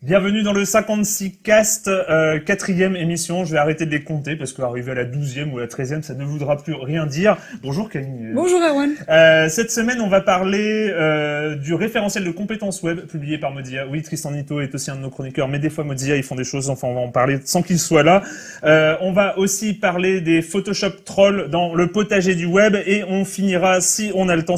Bienvenue dans le 56 Cast, quatrième émission. Je vais arrêter de les compter parce qu'arriver à la 12e ou à la 13e, ça ne voudra plus rien dire. Bonjour Camille. Bonjour Erwan. Cette semaine, on va parler du référentiel de compétences web publié par Mozilla. Oui, Tristan Nito est aussi un de nos chroniqueurs, mais des fois Mozilla, ils font des choses, enfin on va en parler sans qu'il soit là. On va aussi parler des Photoshop trolls dans le potager du web et on finira, si on a le temps,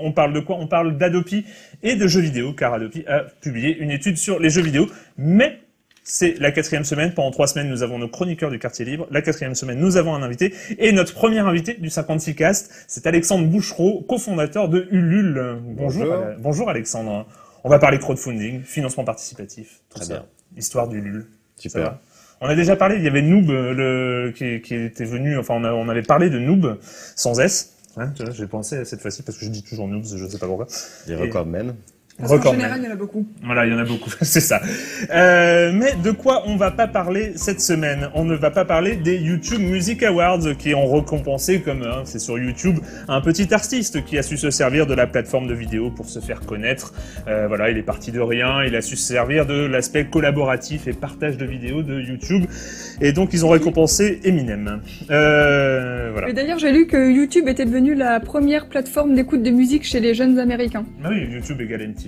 on parle de quoi? On parle d'Adopi et de jeux vidéo, car Adopi a publié une étude sur les jeux vidéo. Mais c'est la quatrième semaine. Pendant 3 semaines, nous avons nos chroniqueurs du quartier libre. La quatrième semaine, nous avons un invité. Et notre premier invité du 56 Cast, c'est Alexandre Bouchereau, cofondateur de Ulule. Bonjour Alexandre. On va parler crowdfunding, financement participatif, tout Très ça. bien. Histoire d'Ulule. Super. On a déjà parlé, il y avait Noob qui était venu, enfin on avait parlé de Noob sans S. Hein, j'ai pensé cette fois-ci parce que je dis toujours Noobs, je sais pas pourquoi. Des recordmen. Parce qu'en général, il y en a beaucoup. Voilà, il y en a beaucoup, c'est ça. Mais de quoi on va pas parler cette semaine? On ne va pas parler des YouTube Music Awards qui ont récompensé, comme c'est sur YouTube, un petit artiste qui a su se servir de la plateforme de vidéo pour se faire connaître. Voilà, il est parti de rien, il a su se servir de l'aspect collaboratif et partage de vidéos de YouTube. Et donc, ils ont récompensé Eminem. Voilà. Et d'ailleurs, j'ai lu que YouTube était devenu la première plateforme d'écoute de musique chez les jeunes Américains. Ah oui, YouTube égale MTV.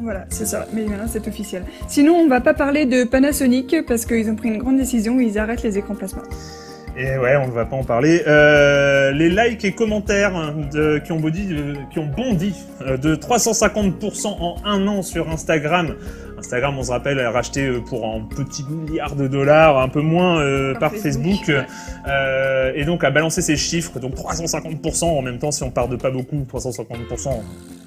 Voilà, c'est ça. Mais maintenant, c'est officiel. Sinon, on va pas parler de Panasonic parce qu'ils ont pris une grande décision, ils arrêtent les écrans plasma. Et ouais, on ne va pas en parler. Les likes et commentaires qui ont bondi de 350% en un an sur Instagram. Instagram, on se rappelle, a racheté pour un petit milliard de dollars, un peu moins par Facebook. Et donc a balancé ses chiffres, donc 350% en même temps, si on part de pas beaucoup, 350%,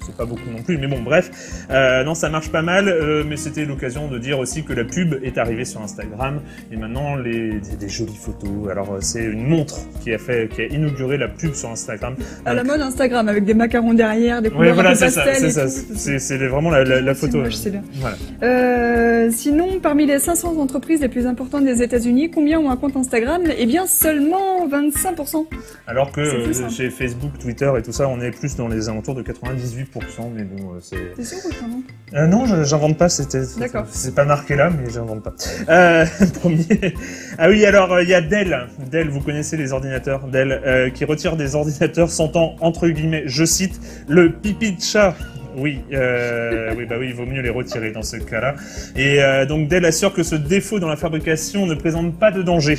c'est pas beaucoup non plus, mais bon, bref. Non, ça marche pas mal, mais c'était l'occasion de dire aussi que la pub est arrivée sur Instagram, et maintenant, des jolies photos. Alors, c'est une montre qui a inauguré la pub sur Instagram. À la mode Instagram, avec des macarons derrière, des couleurs un peu pastel. C'est vraiment la photo. Moche, c'est bien. Voilà. Sinon, parmi les 500 entreprises les plus importantes des États-Unis, combien ont un compte Instagram? Eh bien, seulement 25%. Alors que chez Facebook, Twitter et tout ça, on est plus dans les alentours de 98%, mais bon, c'est... T'es sûr ou pas, non? Non, j'invente pas, D'accord. C'est pas marqué là, mais j'invente pas. Premier... Ah oui, alors, il y a Dell. Dell, vous connaissez les ordinateurs. Dell, qui retire des ordinateurs sentant, entre guillemets, je cite, le pipi de chat. Oui, il vaut mieux les retirer dans ce cas-là. Et donc Dell assure que ce défaut dans la fabrication ne présente pas de danger,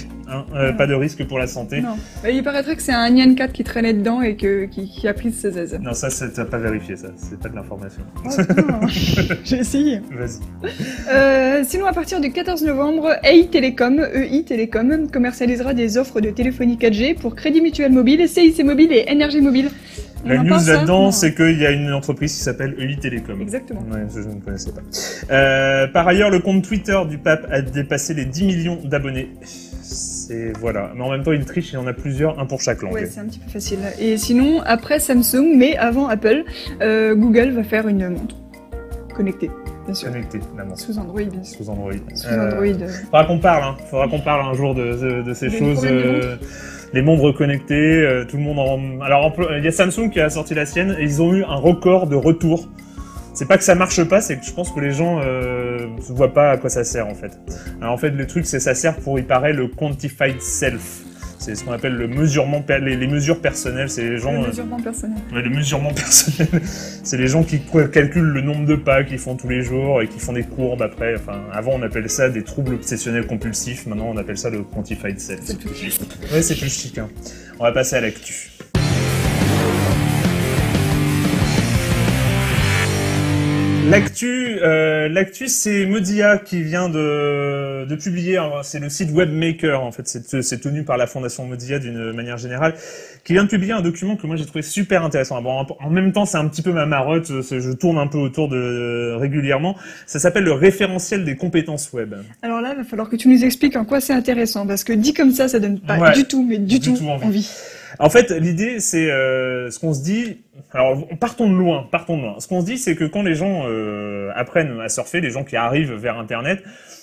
pas de risque pour la santé. Non, il paraîtrait que c'est un Nyan 4 qui traînait dedans et qui a pris ses aises. Non, ça, t'as pas vérifié, ça. C'est pas de l'information. Oh, non. J'ai essayé. Vas-y. Sinon, à partir du 14 novembre, EI Télécom commercialisera des offres de téléphonie 4G pour Crédit Mutuel Mobile, CIC Mobile et Énergie Mobile. La news là-dedans, c'est qu'il y a une entreprise qui s'appelle EI Télécom. Exactement. Ouais, je ne connaissais pas. Par ailleurs, le compte Twitter du pape a dépassé les 10 millions d'abonnés. Voilà. Mais en même temps, il triche, il y en a plusieurs, un pour chaque langue. Ouais, c'est un petit peu facile. Et sinon, après Samsung, mais avant Apple, Google va faire une montre connectée. Bien sûr. Connecté, la montre. Sous Android, bien sûr. Sous Android. Faudra qu'on parle un jour de ces choses. Les montres connectées, tout le monde Alors, il y a Samsung qui a sorti la sienne et ils ont eu un record de retour. C'est pas que ça marche pas, c'est que je pense que les gens ne voient pas à quoi ça sert en fait. Alors en fait, le truc, ça sert pour, il paraît, le quantified self. C'est ce qu'on appelle le mesurement, les mesures personnelles. C'est les gens. Le mesurement personnel. Ouais, le mesurement personnel. C'est les gens qui calculent le nombre de pas qu'ils font tous les jours et qui font des courbes après. Enfin, avant, on appelait ça des troubles obsessionnels compulsifs. Maintenant, on appelle ça le quantified self. C'est plus chic. Ouais, c'est plus chic. Hein. On va passer à l'actu. L'actu, c'est Mozilla qui vient de publier, c'est le site Webmaker, en fait, c'est tenu par la fondation Mozilla d'une manière générale, qui vient de publier un document que moi j'ai trouvé super intéressant. Bon, en même temps, c'est un petit peu ma marotte, je tourne un peu autour régulièrement. Ça s'appelle le référentiel des compétences web. Alors là, il va falloir que tu nous expliques en quoi c'est intéressant, parce que dit comme ça donne pas du tout envie. En fait, l'idée, c'est ce qu'on se dit. Alors, partons de loin. Ce qu'on se dit, c'est que quand les gens apprennent à surfer, les gens qui arrivent vers Internet,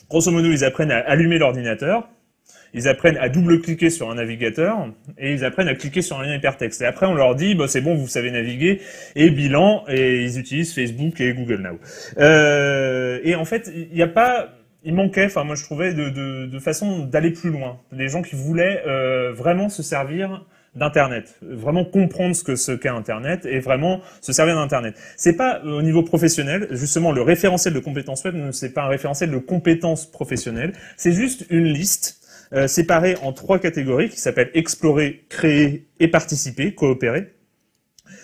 grosso modo, ils apprennent à allumer l'ordinateur, ils apprennent à double-cliquer sur un navigateur, et ils apprennent à cliquer sur un lien hypertexte. Et après, on leur dit, bah, c'est bon, vous savez naviguer, et bilan, et ils utilisent Facebook et Google Now. Et en fait, il n'y a pas... il manquait, enfin moi je trouvais de façon d'aller plus loin. Des gens qui voulaient vraiment se servir d'Internet, vraiment comprendre ce qu'est Internet et vraiment se servir d'Internet. C'est pas au niveau professionnel, justement le référentiel de compétences web, c'est pas un référentiel de compétences professionnelles, c'est juste une liste séparée en 3 catégories qui s'appellent explorer, créer et participer, coopérer.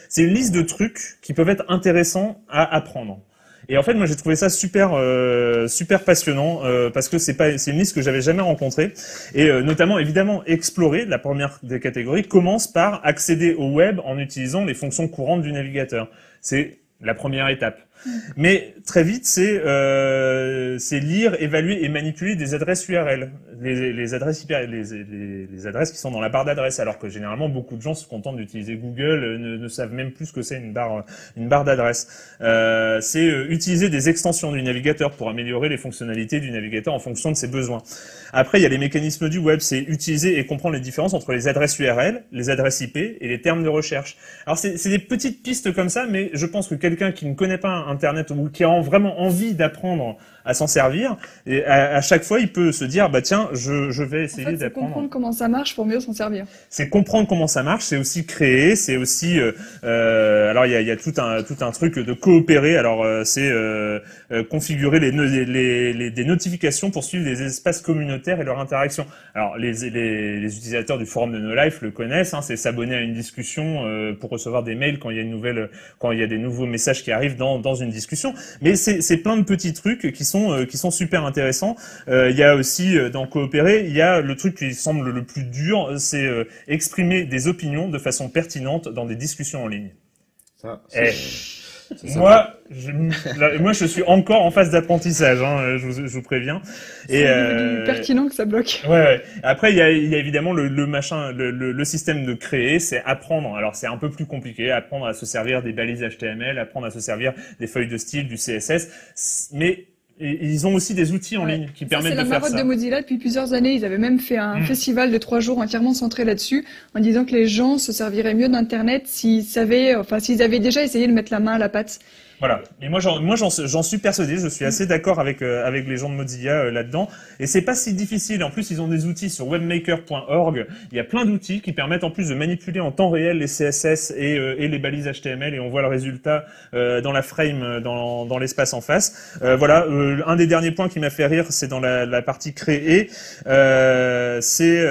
C'est une liste de trucs qui peuvent être intéressants à apprendre. Et en fait, moi, j'ai trouvé ça super passionnant parce que c'est une liste que j'avais jamais rencontrée. Et notamment, évidemment, explorer, la première des catégories, commence par accéder au web en utilisant les fonctions courantes du navigateur. C'est la première étape. Mais très vite, c'est lire, évaluer et manipuler des adresses URL, les adresses IP, les adresses qui sont dans la barre d'adresse, alors que généralement beaucoup de gens se contentent d'utiliser Google, ne savent même plus ce que c'est une barre d'adresse. C'est utiliser des extensions du navigateur pour améliorer les fonctionnalités du navigateur en fonction de ses besoins. Après, il y a les mécanismes du web, c'est utiliser et comprendre les différences entre les adresses URL, les adresses IP et les termes de recherche. Alors c'est des petites pistes comme ça, mais je pense que quelqu'un qui ne connaît pas Internet ou qui a vraiment envie d'apprendre à s'en servir, et à chaque fois, il peut se dire, bah tiens, je vais essayer d'apprendre. C'est comprendre comment ça marche pour mieux s'en servir. C'est comprendre comment ça marche, c'est aussi créer, c'est aussi, alors il y a tout un truc de coopérer. Alors c'est configurer des notifications pour suivre des espaces communautaires et leur interaction. Alors les utilisateurs du forum de No Life le connaissent, hein, c'est s'abonner à une discussion pour recevoir des mails quand il y a des nouveaux messages qui arrivent dans une discussion. Mais c'est plein de petits trucs qui sont super intéressants. Il y a aussi dans coopérer, il y a le truc qui semble le plus dur, c'est exprimer des opinions de façon pertinente dans des discussions en ligne. Moi, je suis encore en phase d'apprentissage, hein, je vous préviens. C'est du pertinent que ça bloque. Ouais. Après, il y a évidemment le système de créer, c'est apprendre. Alors, c'est un peu plus compliqué, apprendre à se servir des balises HTML, apprendre à se servir des feuilles de style, du CSS, mais ils ont aussi des outils en ligne qui permettent de faire ça. C'est la marotte de Mozilla depuis plusieurs années. Ils avaient même fait un festival de 3 jours entièrement centré là-dessus, en disant que les gens se serviraient mieux d'Internet s'ils avaient déjà essayé de mettre la main à la pâte. Voilà. Et moi, j'en suis persuadé. Je suis assez d'accord avec les gens de Mozilla là-dedans. Et c'est pas si difficile. En plus, ils ont des outils sur webmaker.org. Il y a plein d'outils qui permettent en plus de manipuler en temps réel les CSS et les balises HTML. Et on voit le résultat dans la frame, dans l'espace en face. Voilà. Un des derniers points qui m'a fait rire, c'est dans la partie créer. C'est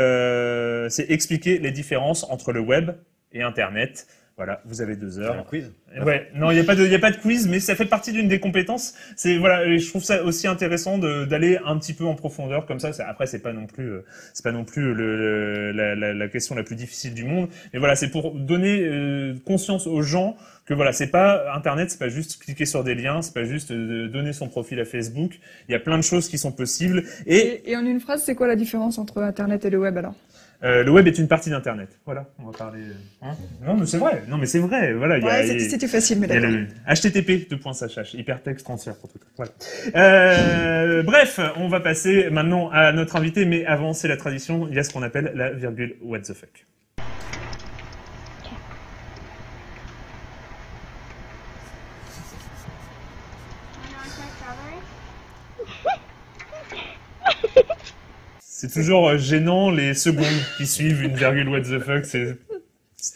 expliquer les différences entre le web et Internet. Voilà, vous avez 2 heures. Un quiz? Ouais, non, il y a pas de quiz, mais ça fait partie d'une des compétences. Voilà, et je trouve ça aussi intéressant d'aller un petit peu en profondeur comme ça. Après, c'est pas non plus la question la plus difficile du monde. Mais voilà, c'est pour donner conscience aux gens que voilà, c'est pas Internet, c'est pas juste cliquer sur des liens, c'est pas juste donner son profil à Facebook. Il y a plein de choses qui sont possibles. Et en une phrase, c'est quoi la différence entre Internet et le web alors? Le web est une partie d'Internet. Voilà, on va parler. Hein, non, mais c'est vrai. Non, mais c'est vrai. Voilà. C'était facile, mais d'accord. http:// hypertexte transfert pour tout. Voilà. Bref, on va passer maintenant à notre invité, mais avant, c'est la tradition. Il y a ce qu'on appelle la virgule what the fuck. C'est toujours gênant les secondes qui suivent une virgule what the fuck. C'est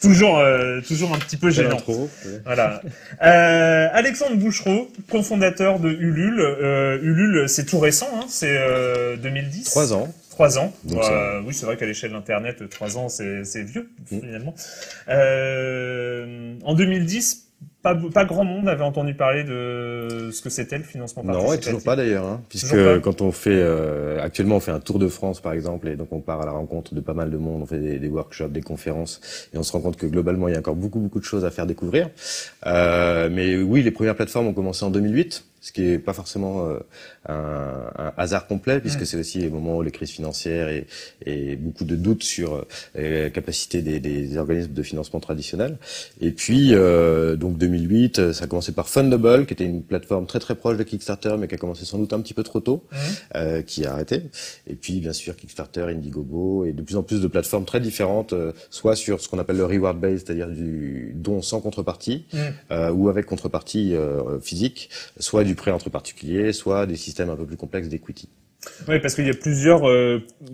toujours un petit peu gênant. Voilà. Alexandre Bouchereau, cofondateur de Ulule. Ulule, c'est tout récent, hein, c'est 2010. 3 ans. 3 ans. Oui, c'est vrai qu'à l'échelle d'Internet, 3 ans, c'est vieux, finalement. En 2010, pas grand monde avait entendu parler de ce que c'était le financement participatif. Non, et toujours pas d'ailleurs, hein, puisque quand on fait actuellement on fait un tour de France par exemple, et donc on part à la rencontre de pas mal de monde, on fait des workshops, des conférences, et on se rend compte que globalement il y a encore beaucoup de choses à faire découvrir. Mais oui, les premières plateformes ont commencé en 2008. Ce qui est pas forcément un hasard complet, puisque c'est aussi les moments où les crises financières et beaucoup de doutes sur la capacité des organismes de financement traditionnels. Et puis, donc 2008, ça a commencé par Fundable, qui était une plateforme très proche de Kickstarter, mais qui a commencé sans doute un petit peu trop tôt, qui a arrêté. Et puis, bien sûr, Kickstarter, Indiegogo, et de plus en plus de plateformes très différentes, soit sur ce qu'on appelle le reward base, c'est-à-dire du don sans contrepartie, ou avec contrepartie physique, soit du prêt entre particuliers, soit des systèmes un peu plus complexes d'equity. Oui, parce qu'il y a plusieurs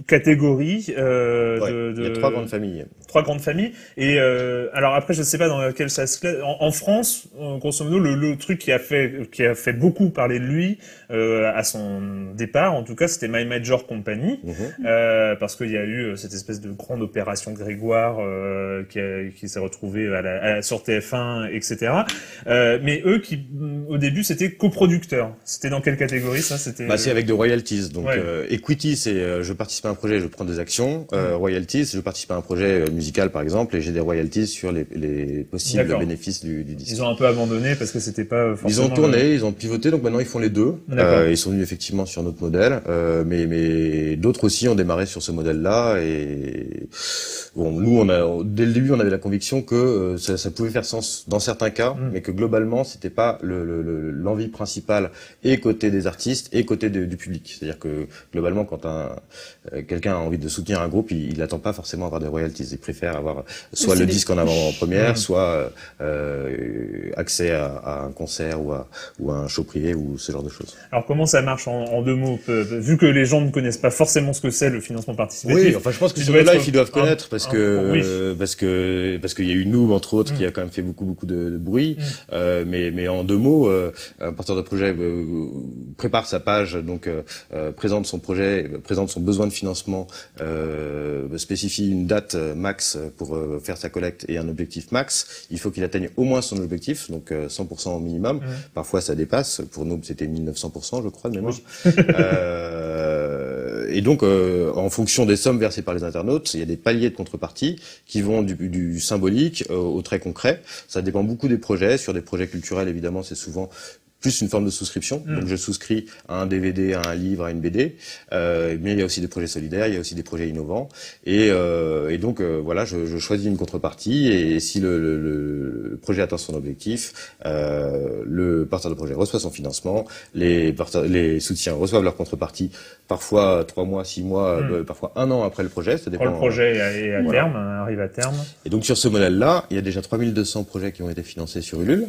catégories. Il y a 3 grandes familles. 3 grandes familles. Et alors après, je ne sais pas dans laquelle ça se classe. En France, grosso modo, le truc qui a fait beaucoup parler de lui à son départ, en tout cas, c'était My Major Company, parce qu'il y a eu cette espèce de grande opération Grégoire qui s'est retrouvée sur TF1, etc. Mais eux, au début, c'était coproducteurs. C'était dans quelle catégorie ça? C'était c'est avec de royalties. Donc equity, c'est je participe à un projet, je prends des actions. Royalties, je participe à un projet musical par exemple et j'ai des royalties sur les possibles bénéfices du disque. Ils ont un peu abandonné parce que c'était pas forcément. Ils ont tourné, ils ont pivoté, donc maintenant ils font les deux. Ils sont venus effectivement sur notre modèle, mais d'autres aussi ont démarré sur ce modèle-là. Et bon, nous, dès le début, on avait la conviction que ça pouvait faire sens dans certains cas, mais que globalement, c'était pas l'envie principale et côté des artistes et côté du public. C'est-à-dire que globalement, quand quelqu'un a envie de soutenir un groupe, il n'attend pas forcément avoir des royalties. Il préfère avoir soit le disque en avant-première, soit accès à un concert ou à un show privé ou ce genre de choses. Alors comment ça marche en 2 mots, vu que les gens ne connaissent pas forcément ce que c'est le financement participatif? Oui, enfin je pense que sur le live ils doivent connaître parce qu'il y a eu Noob entre autres qui a quand même fait beaucoup de bruit. Mais en 2 mots, un porteur de projet prépare sa page, donc présente son projet, présente son besoin de financement, spécifie une date max pour faire sa collecte et un objectif max. Il faut qu'il atteigne au moins son objectif, donc 100% au minimum. Parfois ça dépasse. Pour nous c'était 1900%, je crois de mémoire. Et donc en fonction des sommes versées par les internautes, il y a des paliers de contrepartie qui vont du symbolique au très concret. Ça dépend beaucoup des projets. Sur des projets culturels, évidemment, c'est souvent plus une forme de souscription. Donc je souscris à un DVD, à un livre, à une BD. Mais il y a aussi des projets solidaires, il y a aussi des projets innovants. Et donc voilà, je choisis une contrepartie. Et si le projet atteint son objectif, le porteur de projet reçoit son financement. Les soutiens reçoivent leur contrepartie. Parfois 3 mois, 6 mois, parfois 1 an après le projet. Ça dépend. Quand le projet est à terme, arrive à terme. Et donc sur ce modèle-là, il y a déjà 3200 projets qui ont été financés sur Ulule.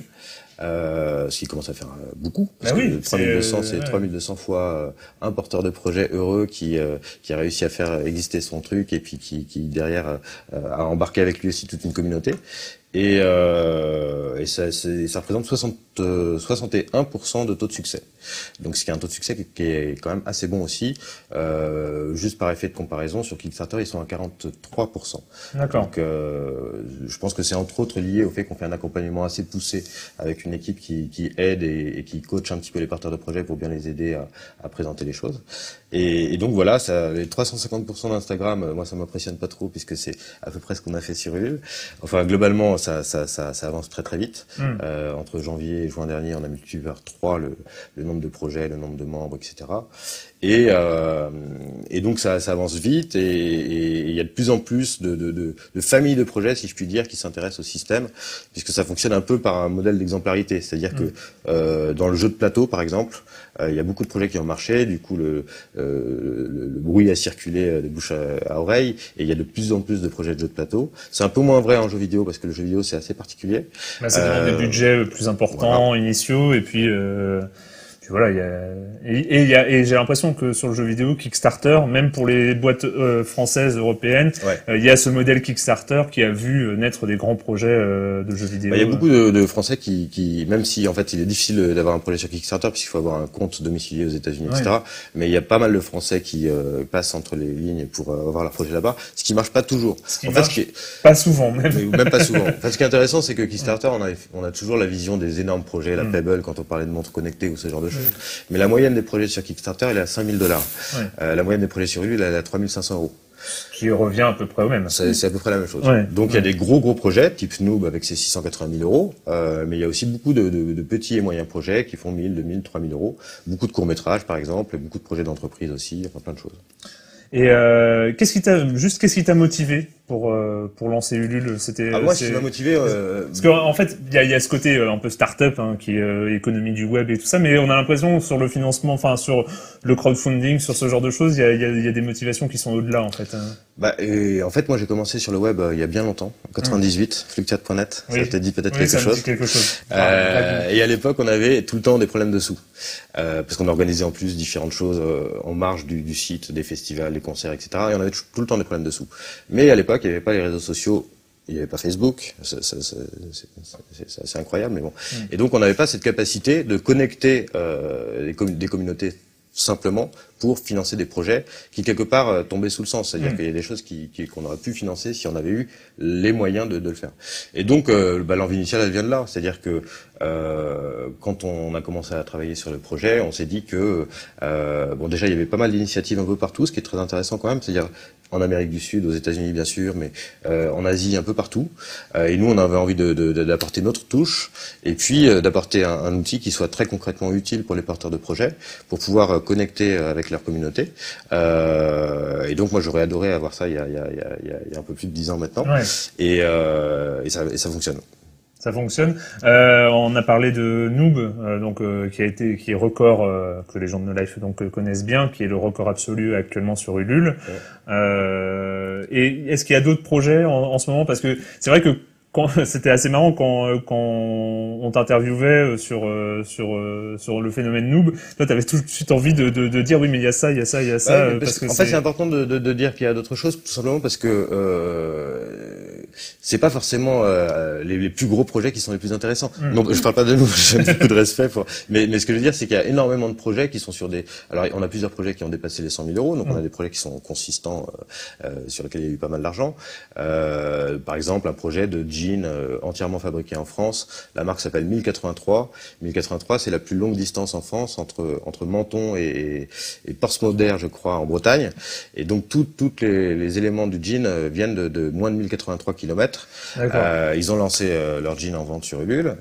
Ce qui commence à faire beaucoup, parce que 3200, c'est 3200 fois un porteur de projet heureux qui a réussi à faire exister son truc et puis qui derrière a embarqué avec lui aussi toute une communauté. Et ça représente 61% de taux de succès. Donc ce qui est un taux de succès qui est quand même assez bon aussi. Juste par effet de comparaison, sur Kickstarter, ils sont à 43%. D'accord. Donc je pense que c'est entre autres lié au fait qu'on fait un accompagnement assez poussé avec une équipe qui aide et qui coach un petit peu les porteurs de projet pour bien les aider à présenter les choses. Et donc voilà, les 350% d'Instagram, moi ça m'impressionne pas trop puisque c'est à peu près ce qu'on a fait sur Ulule. Enfin globalement ça avance très très vite. Entre janvier et juin dernier, on a multiplié par 3 le nombre de projets, le nombre de membres, etc. Et donc ça avance vite et il y a de plus en plus de familles de projets, si je puis dire, qui s'intéressent au système, puisque ça fonctionne un peu par un modèle d'exemplarité. C'est-à-dire que dans le jeu de plateau, par exemple, il y a beaucoup de projets qui ont marché, du coup le bruit a circulé de bouche à oreille, et il y a de plus en plus de projets de jeux de plateau. C'est un peu moins vrai en jeu vidéo, parce que le jeu vidéo c'est assez particulier. Ça demande des budgets plus importants, initiaux, et puis voilà, et j'ai l'impression que sur le jeu vidéo Kickstarter, même pour les boîtes françaises, européennes, il y a ce modèle Kickstarter qui a vu naître des grands projets de jeux vidéo. Il y a beaucoup de Français qui, même si en fait il est difficile d'avoir un projet sur Kickstarter puisqu'il faut avoir un compte domicilié aux États-Unis, etc. Mais il y a pas mal de Français qui passent entre les lignes pour avoir leur projet là-bas, ce qui marche pas toujours. Pas souvent même. Même pas souvent. En fait, ce qui est intéressant, c'est que Kickstarter, on a toujours la vision des énormes projets, la Pebble quand on parlait de montres connectées ou ce genre de choses. Mais la moyenne des projets sur Kickstarter, elle est à $5 000. La moyenne des projets sur Ulule, elle est à 3 500 €. Qui revient à peu près au même. C'est à peu près la même chose. Donc il y a des gros projets, type Noob avec ses 680 000 €, mais il y a aussi beaucoup de petits et moyens projets qui font 1 000, 2 000, 3 000 €. Beaucoup de courts-métrages par exemple, beaucoup de projets d'entreprise aussi, enfin plein de choses. Et qu'est-ce qui t'a motivé pour lancer Ulule? Moi, ce qui m'a motivé, parce qu'en fait, il y a ce côté un peu start-up, hein, qui est économie du web et tout ça, mais on a l'impression sur le financement, enfin sur le crowdfunding, sur ce genre de choses, il y a des motivations qui sont au-delà, en fait. En fait, moi, j'ai commencé sur le web il y a bien longtemps, en 98, fluctuat.net, ça t'a dit peut-être quelque chose. Et à l'époque, on avait tout le temps des problèmes de sous, parce qu'on organisait en plus différentes choses en marge du site, des festivals, des concerts, etc. Et on avait tout le temps des problèmes de sous. Mais à l'époque, il n'y avait pas les réseaux sociaux, il n'y avait pas Facebook, c'est incroyable, mais bon. Et donc, on n'avait pas cette capacité de connecter des communautés simplement pour financer des projets qui quelque part tombaient sous le sens, c'est-à-dire qu'il y a des choses qu'on aurait pu financer si on avait eu les moyens de le faire. Et donc l'envie initiale elle vient de là, c'est-à-dire que quand on a commencé à travailler sur le projet, on s'est dit que déjà il y avait pas mal d'initiatives un peu partout, ce qui est très intéressant quand même, c'est-à-dire en Amérique du Sud, aux États-Unis bien sûr, mais en Asie un peu partout. Et nous on avait envie d'apporter notre touche et puis d'apporter un outil qui soit très concrètement utile pour les porteurs de projets, pour pouvoir connecter avec leur communauté. Et donc moi j'aurais adoré avoir ça il y a un peu plus de 10 ans maintenant. Ouais. Et ça fonctionne. Ça fonctionne. On a parlé de Noob, qui est record que les gens de No Life connaissent bien, qui est le record absolu actuellement sur Ulule. Ouais. Et est-ce qu'il y a d'autres projets en ce moment? Parce que c'est vrai que c'était assez marrant quand on t'interviewait sur le phénomène Noob. Toi, t'avais tout de suite envie de dire oui, mais il y a ça. Ouais, parce que c'est important de dire qu'il y a d'autres choses, tout simplement parce que c'est pas forcément les plus gros projets qui sont les plus intéressants. Donc, je parle pas de nous, j'ai beaucoup de respect mais ce que je veux dire, c'est qu'il y a énormément de projets qui sont alors, on a plusieurs projets qui ont dépassé les 100 000 euros, donc on a des projets qui sont consistants, sur lesquels il y a eu pas mal d'argent. Par exemple, un projet de jean entièrement fabriqué en France. La marque s'appelle 1083. 1083, c'est la plus longue distance en France entre Menton et Portsmouth, je crois, en Bretagne. Et donc, tous les éléments du jean viennent de moins de 1083 km. Ils ont lancé leur jean en vente sur Ulule.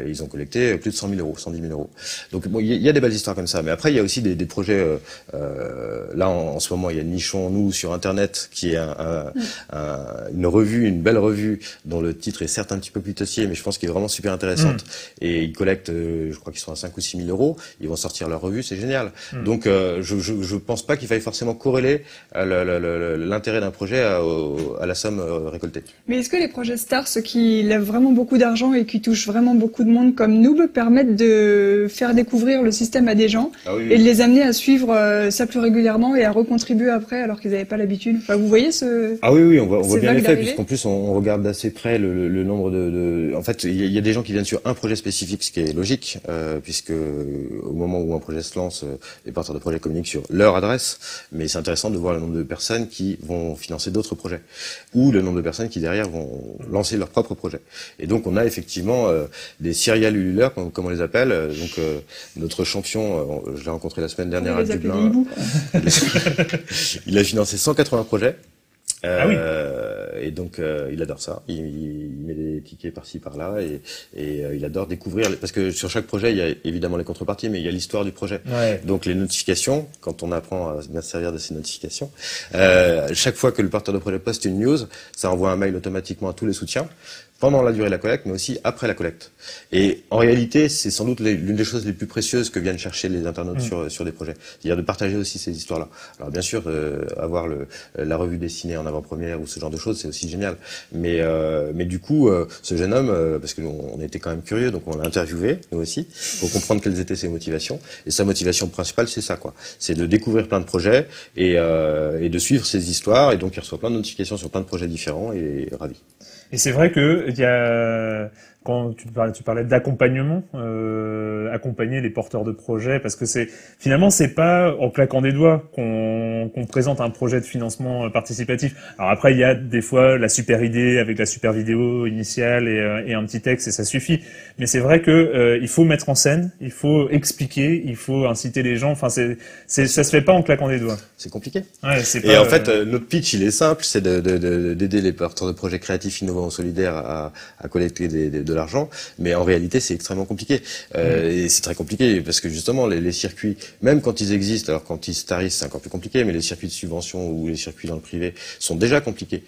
Ils ont collecté plus de 100 000 euros, 110 000 euros. Donc, bon, il y a des belles histoires comme ça. Mais après, il y a aussi des projets. Là, en ce moment, il y a Nichons Nous sur Internet, qui est une revue, une belle revue, dont le titre est certes un petit peu putassier, mais je pense qu'il est vraiment super intéressante. Et ils collectent, je crois qu'ils sont à 5 ou 6 000 euros. Ils vont sortir leur revue, c'est génial. Donc, je pense pas qu'il faille forcément corréler l'intérêt d'un projet à la somme récoltée. Mais est-ce que les projets stars, ceux qui lèvent vraiment beaucoup d'argent et qui touchent vraiment beaucoup de monde comme Noob, permettent de faire découvrir le système à des gens et de les amener à suivre ça plus régulièrement et à recontribuer après alors qu'ils n'avaient pas l'habitude? Enfin, vous voyez oui, on voit bien l'effet, puisqu'en plus on regarde d'assez près le nombre En fait, il y a des gens qui viennent sur un projet spécifique, ce qui est logique, puisque au moment où un projet se lance, les porteurs de projets communiquent sur leur adresse, mais c'est intéressant de voir le nombre de personnes qui vont financer d'autres projets, ou le nombre de personnes qui derrière vont lancer leur propre projet. Et donc on a effectivement des serial ululeurs, comme on les appelle. Donc notre champion, je l'ai rencontré la semaine dernière à Dublin, il a financé 180 projets. Et donc il adore ça. Il met des tickets par-ci par-là et il adore découvrir, parce que sur chaque projet il y a évidemment les contreparties, mais il y a l'histoire du projet. Donc les notifications, quand on apprend à bien se servir de ces notifications, chaque fois que le porteur de projet poste une news, ça envoie un mail automatiquement à tous les soutiens pendant la durée de la collecte, mais aussi après la collecte. Et en réalité, c'est sans doute l'une des choses les plus précieuses que viennent chercher les internautes sur des projets. C'est-à-dire de partager aussi ces histoires-là. Alors bien sûr, avoir la revue dessinée en avant-première ou ce genre de choses, c'est aussi génial. Mais du coup, ce jeune homme, parce que on était quand même curieux, donc on l'a interviewé, nous aussi, pour comprendre quelles étaient ses motivations. Et sa motivation principale, c'est ça, quoi. C'est de découvrir plein de projets et de suivre ces histoires. Et donc, il reçoit plein de notifications sur plein de projets différents et ravi. Et c'est vrai que il y a, quand tu parlais d'accompagnement, accompagner les porteurs de projets, parce que finalement c'est pas en claquant des doigts qu'on présente un projet de financement participatif. Alors après il y a des fois la super idée avec la super vidéo initiale et un petit texte et ça suffit. Mais c'est vrai que il faut mettre en scène, il faut expliquer, il faut inciter les gens. Enfin ça se fait pas en claquant des doigts. C'est compliqué. Ouais, et en fait notre pitch il est simple, c'est d'aider les porteurs de projets créatifs innovants ou solidaires à collecter de l'argent, mais en réalité c'est extrêmement compliqué. Et c'est très compliqué parce que justement les circuits, même quand ils existent, alors quand ils se tarissent c'est encore plus compliqué, mais les circuits de subvention ou les circuits dans le privé sont déjà compliqués.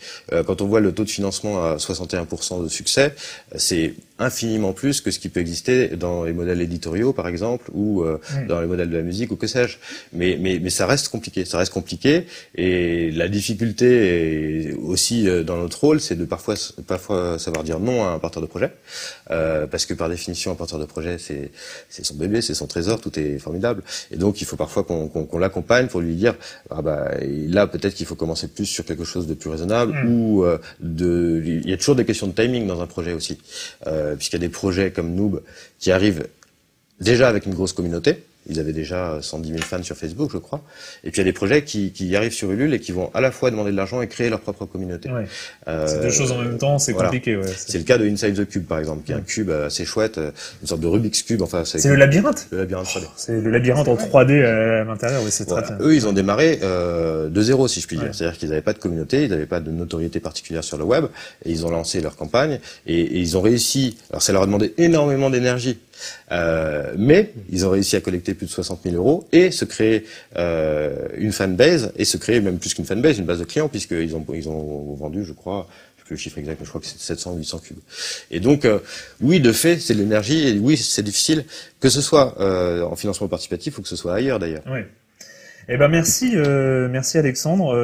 Quand on voit le taux de financement à 61% de succès, c'est infiniment plus que ce qui peut exister dans les modèles éditoriaux par exemple ou dans les modèles de la musique ou que sais-je. Mais ça reste compliqué, et la difficulté est aussi dans notre rôle, c'est de parfois savoir dire non à un porteur de projet, parce que par définition un porteur de projet c'est son bébé, c'est son trésor, tout est formidable, et donc il faut parfois qu'on l'accompagne pour lui dire là peut-être qu'il faut commencer plus sur quelque chose de plus raisonnable, ou il y a toujours des questions de timing dans un projet aussi, puisqu'il y a des projets comme Noob qui arrivent déjà avec une grosse communauté. Ils avaient déjà 110 000 fans sur Facebook, je crois. Et puis il y a des projets qui arrivent sur Ulule et qui vont à la fois demander de l'argent et créer leur propre communauté. Ouais. C'est deux choses en même temps, c'est compliqué. Ouais, c'est le cas de Inside the Cube, par exemple, qui est un cube assez chouette, une sorte de Rubik's Cube. Enfin, c'est le labyrinthe. Le labyrinthe 3D. C'est le labyrinthe en 3D à l'intérieur. Oui, c'est très bien. Eux, ils ont démarré de zéro, si je puis dire. C'est-à-dire qu'ils n'avaient pas de communauté, ils n'avaient pas de notoriété particulière sur le web, et ils ont lancé leur campagne et ils ont réussi. Alors, ça leur a demandé énormément d'énergie. Mais ils ont réussi à collecter plus de 60 000 € et se créer une fanbase, et se créer même plus qu'une fanbase, une base de clients, puisqu'ils ont vendu, je crois, le chiffre exact, mais je crois que c'est 700 ou 800 cubes. Et donc, oui, de fait, c'est de l'énergie, et oui, c'est difficile, que ce soit en financement participatif ou que ce soit ailleurs d'ailleurs. Oui. Eh ben merci Alexandre.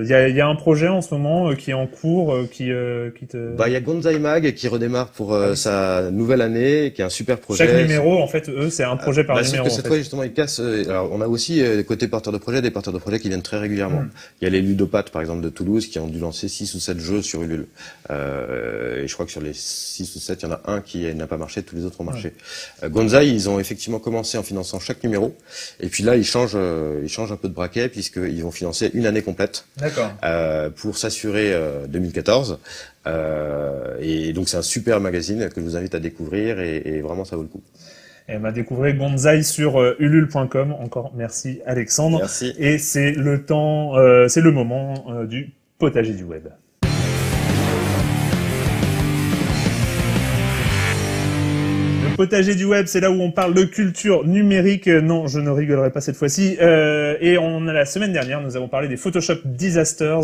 Il y a un projet en ce moment qui est en cours, qui te. Il y a Gonzai Mag qui redémarre pour sa nouvelle année, qui est un super projet. Chaque numéro, en fait, c'est un projet par numéro. Sauf que cette fois, justement, ils cassent. Alors, on a aussi côté porteurs de projet, des porteurs de projet qui viennent très régulièrement. Il y a les ludopathes, par exemple, de Toulouse, qui ont dû lancer 6 ou 7 jeux sur Ulule. Et je crois que sur les 6 ou 7, il y en a un qui n'a pas marché, tous les autres ont marché. Gonzai, ils ont effectivement commencé en finançant chaque numéro, et puis là, ils changent un peu de braquet, puisqu'ils vont financer une année complète. D'accord. Pour s'assurer 2014. Et donc c'est un super magazine que je vous invite à découvrir, et vraiment ça vaut le coup. Et découvrez Gonzai sur ulule.com. Encore merci Alexandre. Merci. Et c'est le moment du potager du web. Potager du web, c'est là où on parle de culture numérique. Non, je ne rigolerai pas cette fois-ci. Et la semaine dernière, nous avons parlé des Photoshop disasters,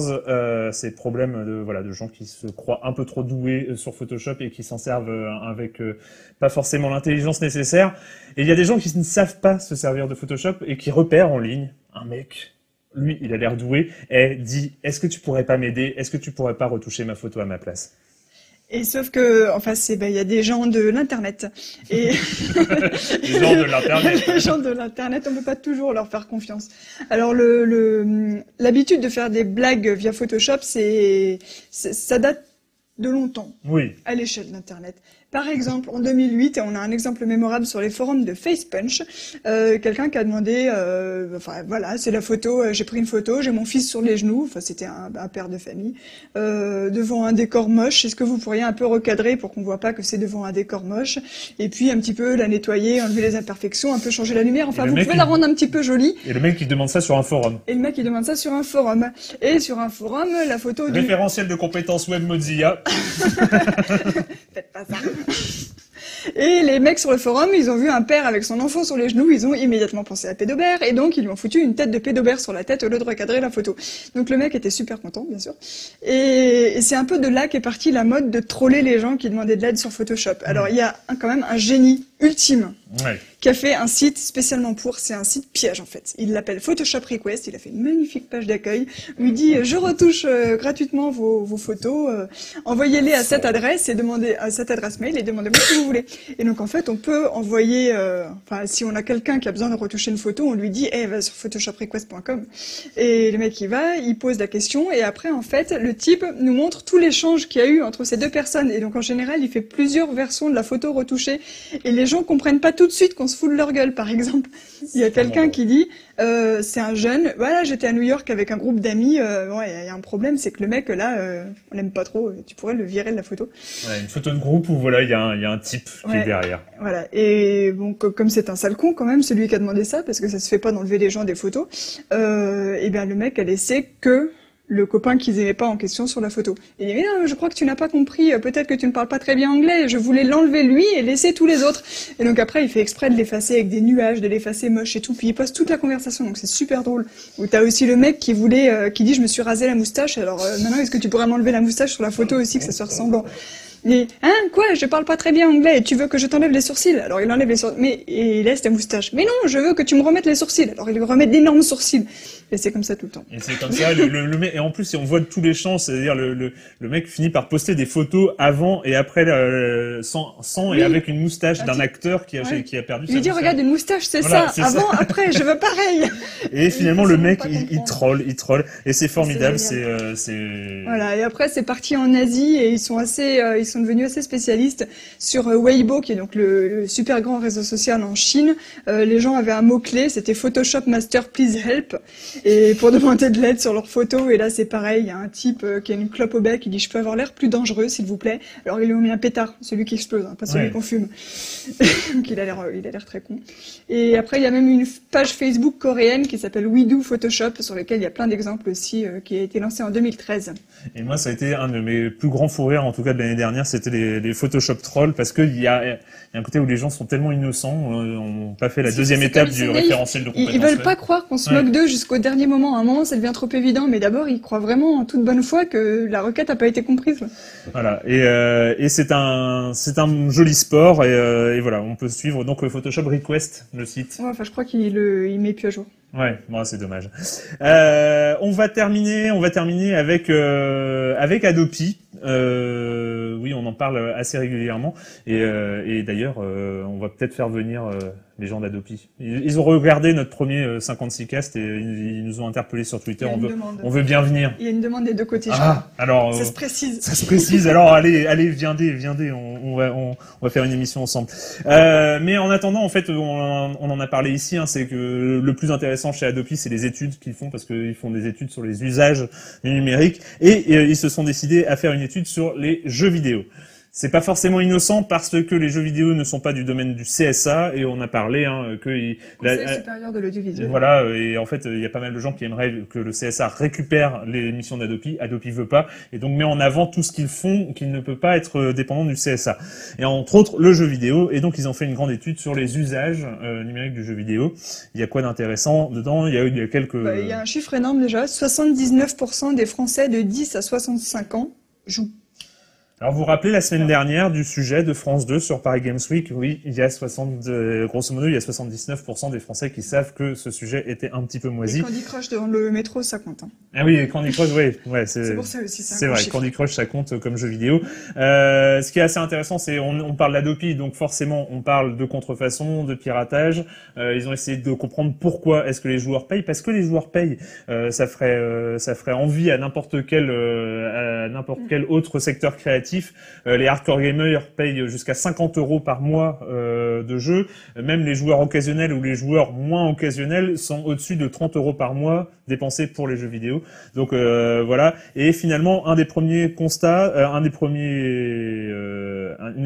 ces problèmes de gens qui se croient un peu trop doués sur Photoshop et qui s'en servent avec pas forcément l'intelligence nécessaire. Et il y a des gens qui ne savent pas se servir de Photoshop et qui repèrent en ligne un mec. Lui, il a l'air doué, et dit « Est-ce que tu pourrais pas m'aider? Est-ce que tu pourrais pas retoucher ma photo à ma place ?» Et sauf que, en face, il y a des gens de l'internet. Et des gens de l'internet. Les gens de l'internet, on peut pas toujours leur faire confiance. Alors l'habitude de faire des blagues via Photoshop, ça date de longtemps. Oui. À l'échelle d'internet. Par exemple, en 2008, et on a un exemple mémorable sur les forums de FacePunch, quelqu'un qui a demandé, c'est la photo, j'ai pris une photo, j'ai mon fils sur les genoux, c'était un père de famille, devant un décor moche, est-ce que vous pourriez un peu recadrer pour qu'on voit pas que c'est devant un décor moche, et puis un petit peu la nettoyer, enlever les imperfections, un peu changer la lumière, enfin vous pouvez la rendre un petit peu jolie. Et le mec qui demande ça sur un forum. Et le mec qui demande ça sur un forum. Et sur un forum, la photo du... Référentiel de compétences web Mozilla. Faites pas ça. Et les mecs sur le forum, ils ont vu un père avec son enfant sur les genoux, ils ont immédiatement pensé à pédobère, et donc ils lui ont foutu une tête de pédobère sur la tête au lieu de recadrer la photo. Donc le mec était super content, bien sûr. Et c'est un peu de là qu'est partie la mode de troller les gens qui demandaient de l'aide sur Photoshop. Alors il y a quand même un génie ultime qui a fait un site spécialement c'est un site piège en fait. Il l'appelle Photoshop Request, il a fait une magnifique page d'accueil où il dit je retouche gratuitement vos photos, envoyez-les à cette adresse et demandez à cette adresse mail et demandez-moi ce que vous voulez. Et donc en fait on peut envoyer, si on a quelqu'un qui a besoin de retoucher une photo, on lui dit va sur photoshoprequest.com et le mec il pose la question et après en fait le type nous montre tout l'échange qu'il y a eu entre ces deux personnes et donc en général il fait plusieurs versions de la photo retouchée et les gens comprennent pas tout de suite qu'on se fout de leur gueule, par exemple. Il y a quelqu'un qui dit, c'est un jeune, voilà, j'étais à New York avec un groupe d'amis, il y a un problème, c'est que le mec, là, on l'aime pas trop, tu pourrais le virer de la photo. Ouais, une photo de groupe où, voilà, il y a un type qui est derrière. Voilà. Et bon, comme c'est un sale con, quand même, celui qui a demandé ça, parce que ça se fait pas d'enlever les gens des photos, et bien, le mec a laissé que le copain qu'ils aimaient pas en question sur la photo. Et il dit, mais non, je crois que tu n'as pas compris, peut-être que tu ne parles pas très bien anglais, je voulais l'enlever lui et laisser tous les autres. Et donc après, il fait exprès de l'effacer avec des nuages, de l'effacer moche et tout, puis il poste toute la conversation, donc c'est super drôle. Ou t'as aussi le mec qui dit, je me suis rasé la moustache, alors maintenant, est-ce que tu pourrais m'enlever la moustache sur la photo aussi, que ça soit ressemblant? Et, hein, quoi, je parle pas très bien anglais, et tu veux que je t'enlève les sourcils? Alors il enlève les sourcils, mais il laisse ta moustache. Mais non, je veux que tu me remettes les sourcils. Alors il lui remet d'énormes sourcils. Et c'est comme ça tout le temps. Et c'est comme ça, le mec, et en plus, on voit de tous les champs, c'est-à-dire le mec finit par poster des photos avant et après, sans et avec une moustache d'un acteur qui a perdu sa moustache. Il lui dit, regarde, une moustache, c'est voilà, ça. Avant, après, je veux pareil. Et finalement, le mec, il troll. Et c'est formidable, Voilà. Et après, c'est parti en Asie et ils sont devenus assez spécialistes sur Weibo, qui est donc le super grand réseau social en Chine. Les gens avaient un mot-clé, c'était Photoshop Master Please Help. Et pour demander de l'aide sur leurs photos, et là c'est pareil, il y a un type qui a une clope au bec, qui dit je peux avoir l'air plus dangereux s'il vous plaît. Alors ils lui ont mis un pétard, celui qui explose, hein, pas celui qu'on fume. Donc il a l'air très con. Et après il y a même une page Facebook coréenne qui s'appelle We Do Photoshop, sur laquelle il y a plein d'exemples aussi, qui a été lancé en 2013. Et moi ça a été un de mes plus grands fous rires en tout cas de l'année dernière, c'était les Photoshop trolls, parce que il y a un côté où les gens sont tellement innocents, on pas fait la deuxième étape du référentiel de compétences. Ils veulent pas croire qu'on se moque d'eux jusqu'au dernier moment. À un moment, ça devient trop évident, mais d'abord, ils croient vraiment en toute bonne foi que la requête n'a pas été comprise. Voilà. Et c'est un joli sport, et voilà, on peut suivre donc Photoshop Request, le site. Ouais, enfin, je crois qu'il met plus à jour. Ouais, bon, c'est dommage. On va terminer avec Adopi. Oui, on en parle assez régulièrement, et d'ailleurs, on va peut-être faire venir les gens d'Adopi. Ils ont regardé notre premier 56 cast et ils nous ont interpellés sur Twitter. On veut bien venir. Il y a une demande des deux côtés. Alors ça se précise. Ça se précise. Alors allez, viendez. On va faire une émission ensemble. Mais en attendant, en fait, on en a parlé ici. Hein, c'est que le plus intéressant chez Adopi, c'est les études qu'ils font, parce qu'ils font des études sur les usages du numérique, et ils se sont décidés à faire une étude sur les jeux vidéo. C'est pas forcément innocent parce que les jeux vidéo ne sont pas du domaine du CSA, et on a parlé Conseil supérieur de l'audiovisuel. Voilà, et en fait il y a pas mal de gens qui aimeraient que le CSA récupère les missions d'Adopi. Adopi veut pas, et donc met en avant tout ce qu'ils font, qu'il ne peut pas être dépendant du CSA. Et entre autres le jeu vidéo, et donc ils ont fait une grande étude sur les usages numériques du jeu vidéo. Il y a quoi d'intéressant dedans? Il y a quelques... il y a un chiffre énorme déjà, 79% des Français de 10 à 65 ans jouent. Alors, vous vous rappelez la semaine dernière du sujet de France 2 sur Paris Games Week? Oui, il y a grosso modo, il y a 79% des Français qui savent que ce sujet était un petit peu moisi. Et Candy Crush devant le métro, ça compte. Hein. Ah oui, Candy Crush, ouais, c'est pour ça aussi, c'est vrai, Candy Crush, ça compte comme jeu vidéo. Ce qui est assez intéressant, c'est on parle d'Adopi, donc forcément, on parle de contrefaçon, de piratage. Ils ont essayé de comprendre pourquoi est-ce que les joueurs payent, parce que les joueurs payent. Ça ferait envie à n'importe quel autre secteur créatif. Les hardcore gamers payent jusqu'à 50 € par mois de jeu. Même les joueurs occasionnels ou les joueurs moins occasionnels sont au-dessus de 30 € par mois dépensés pour les jeux vidéo. Donc voilà. Et finalement, un des premiers constats, une des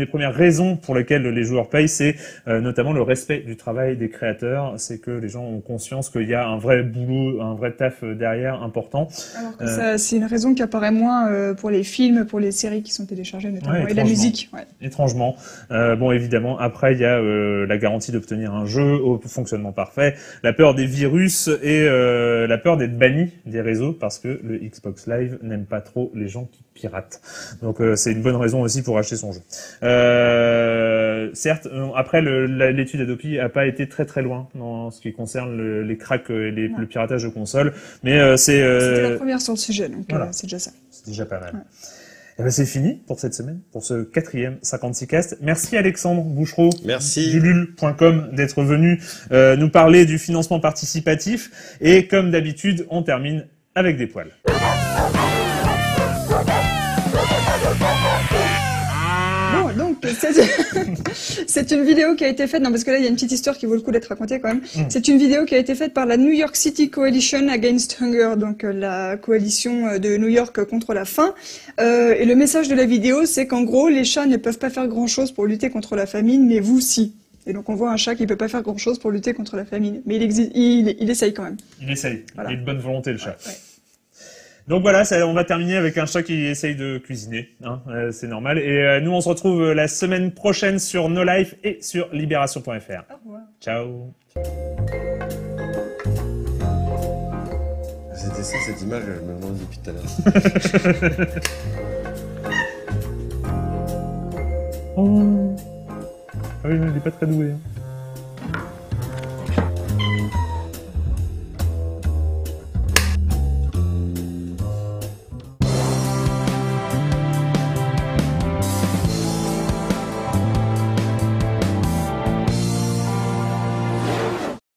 premières raisons pour lesquelles les joueurs payent, c'est notamment le respect du travail des créateurs. C'est que les gens ont conscience qu'il y a un vrai boulot, un vrai taf derrière important. Alors que ça, c'est une raison qui apparaît moins pour les films, pour les séries qui sont téléchargées notamment, et la musique. Ouais. Étrangement. Bon, évidemment, après, il y a la garantie d'obtenir un jeu au fonctionnement parfait, la peur des virus et la peur d'être banni des réseaux, parce que le Xbox Live n'aime pas trop les gens qui piratent. Donc c'est une bonne raison aussi pour acheter son jeu. Certes, après l'étude Adopi a pas été très très loin dans ce qui concerne les cracks et le piratage de consoles, mais c'était la première sur le sujet, donc voilà. C'est déjà ça. C'est déjà pas mal. Ouais. Et ben c'est fini pour cette semaine, pour ce 4e 56 cast. Merci Alexandre Bouchereau, du Lul.com, d'être venu nous parler du financement participatif. Et comme d'habitude, on termine avec des poils. Bon, donc, c'est une vidéo qui a été faite, non, parce que là, il y a une petite histoire qui vaut le coup d'être racontée quand même. C'est une vidéo qui a été faite par la New York City Coalition Against Hunger, donc la coalition de New York contre la faim. Et le message de la vidéo, c'est qu'en gros, les chats ne peuvent pas faire grand-chose pour lutter contre la famine, mais vous, si. Et donc on voit un chat qui peut pas faire grand-chose pour lutter contre la famine, mais il essaye quand même. Il essaye. Voilà. Il a une bonne volonté, le chat. Ouais. Donc voilà, on va terminer avec un chat qui essaye de cuisiner, hein, c'est normal. Et nous, on se retrouve la semaine prochaine sur No Life et sur libération.fr. Au revoir. Ciao. C'était ça, cette image, je me demande depuis tout à l'heure. Oh. Ah oui, mais il est pas très doué. Hein.